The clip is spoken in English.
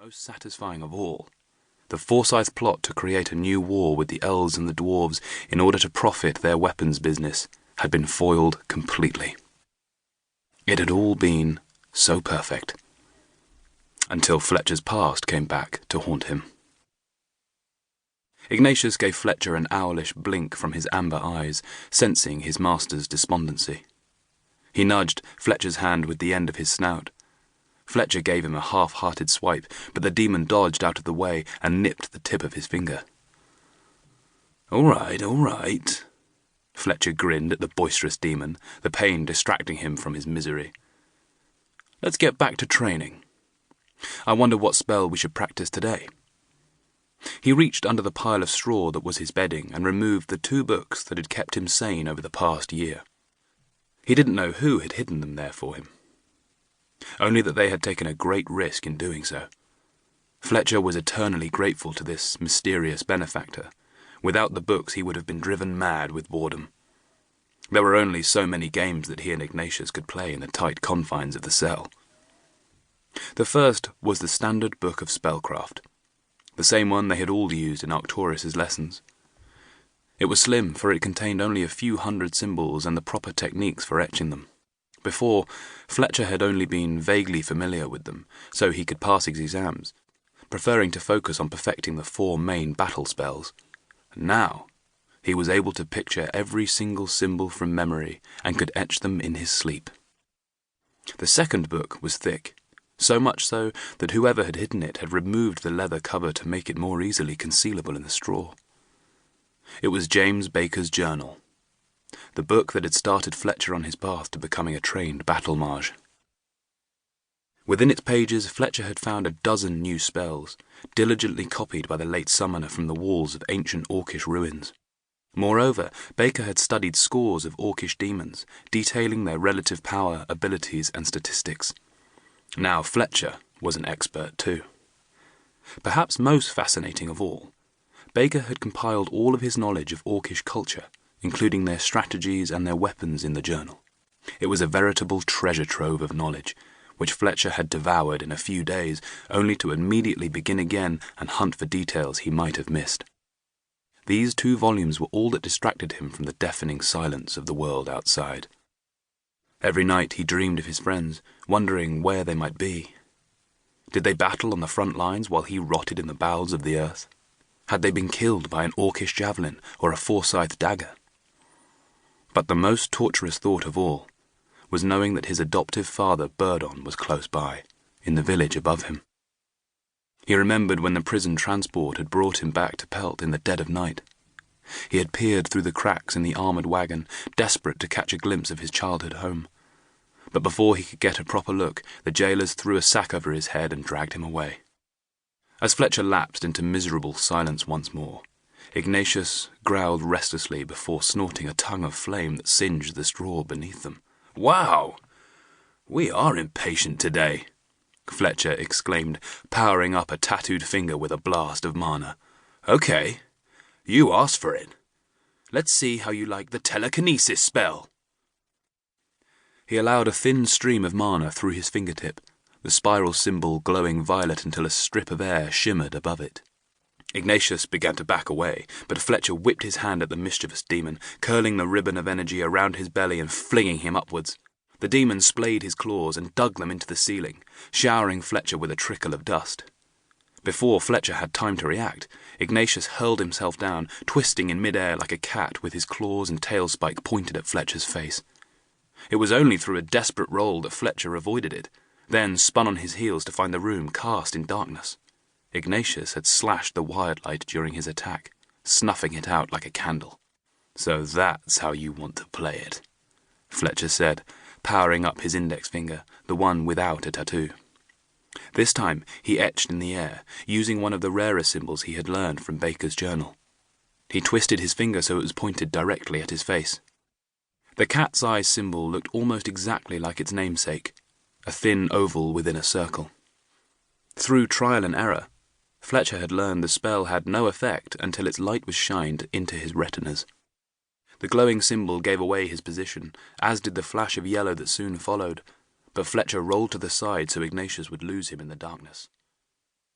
most satisfying of all, the Forsyth plot to create a new war with the elves and the dwarves in order to profit their weapons business had been foiled completely. It had all been so perfect. Until Fletcher's past came back to haunt him. Ignatius gave Fletcher an owlish blink from his amber eyes, sensing his master's despondency. He nudged Fletcher's hand with the end of his snout. Fletcher gave him a half-hearted swipe, but the demon dodged out of the way and nipped the tip of his finger. All right. Fletcher grinned at the boisterous demon, the pain distracting him from his misery. Let's get back to training. I wonder what spell we should practice today. He reached under the pile of straw that was his bedding and removed the 2 books that had kept him sane over the past year. He didn't know who had hidden them there for him. Only that they had taken a great risk in doing so. Fletcher was eternally grateful to this mysterious benefactor. Without the books he would have been driven mad with boredom. There were only so many games that he and Ignatius could play in the tight confines of the cell. The first was the standard book of spellcraft, the same one they had all used in Arcturus's lessons. It was slim, for it contained only a few hundred symbols and the proper techniques for etching them. Before, Fletcher had only been vaguely familiar with them, so he could pass his exams, preferring to focus on perfecting the 4 main battle spells. Now, he was able to picture every single symbol from memory and could etch them in his sleep. The second book was thick, so much so that whoever had hidden it had removed the leather cover to make it more easily concealable in the straw. It was James Baker's journal, the book that had started Fletcher on his path to becoming a trained battle mage. Within its pages, Fletcher had found a dozen new spells, diligently copied by the late summoner from the walls of ancient Orcish ruins. Moreover, Baker had studied scores of Orcish demons, detailing their relative power, abilities, and statistics. Now Fletcher was an expert too. Perhaps most fascinating of all, Baker had compiled all of his knowledge of Orcish culture, including their strategies and their weapons in the journal. It was a veritable treasure trove of knowledge, which Fletcher had devoured in a few days, only to immediately begin again and hunt for details he might have missed. These 2 volumes were all that distracted him from the deafening silence of the world outside. Every night he dreamed of his friends, wondering where they might be. Did they battle on the front lines while he rotted in the bowels of the earth? Had they been killed by an Orcish javelin or a Forsyth dagger? But the most torturous thought of all was knowing that his adoptive father Burdon was close by, in the village above him. He remembered when the prison transport had brought him back to Pelt in the dead of night. He had peered through the cracks in the armoured wagon, desperate to catch a glimpse of his childhood home. But before he could get a proper look, the jailers threw a sack over his head and dragged him away. As Fletcher lapsed into miserable silence once more, Ignatius growled restlessly before snorting a tongue of flame that singed the straw beneath them. "Wow! We are impatient today," Fletcher exclaimed, powering up a tattooed finger with a blast of mana. "Okay, you asked for it. Let's see how you like the telekinesis spell." He allowed a thin stream of mana through his fingertip, the spiral symbol glowing violet until a strip of air shimmered above it. Ignatius began to back away, but Fletcher whipped his hand at the mischievous demon, curling the ribbon of energy around his belly and flinging him upwards. The demon splayed his claws and dug them into the ceiling, showering Fletcher with a trickle of dust. Before Fletcher had time to react, Ignatius hurled himself down, twisting in mid-air like a cat with his claws and tail spike pointed at Fletcher's face. It was only through a desperate roll that Fletcher avoided it, then spun on his heels to find the room cast in darkness. Ignatius had slashed the wired light during his attack, snuffing it out like a candle. "So that's how you want to play it," Fletcher said, powering up his index finger, the one without a tattoo. This time he etched in the air, using one of the rarer symbols he had learned from Baker's journal. He twisted his finger so it was pointed directly at his face. The cat's eye symbol looked almost exactly like its namesake, a thin oval within a circle. Through trial and error, Fletcher had learned the spell had no effect until its light was shined into his retinas. The glowing symbol gave away his position, as did the flash of yellow that soon followed, but Fletcher rolled to the side so Ignatius would lose him in the darkness.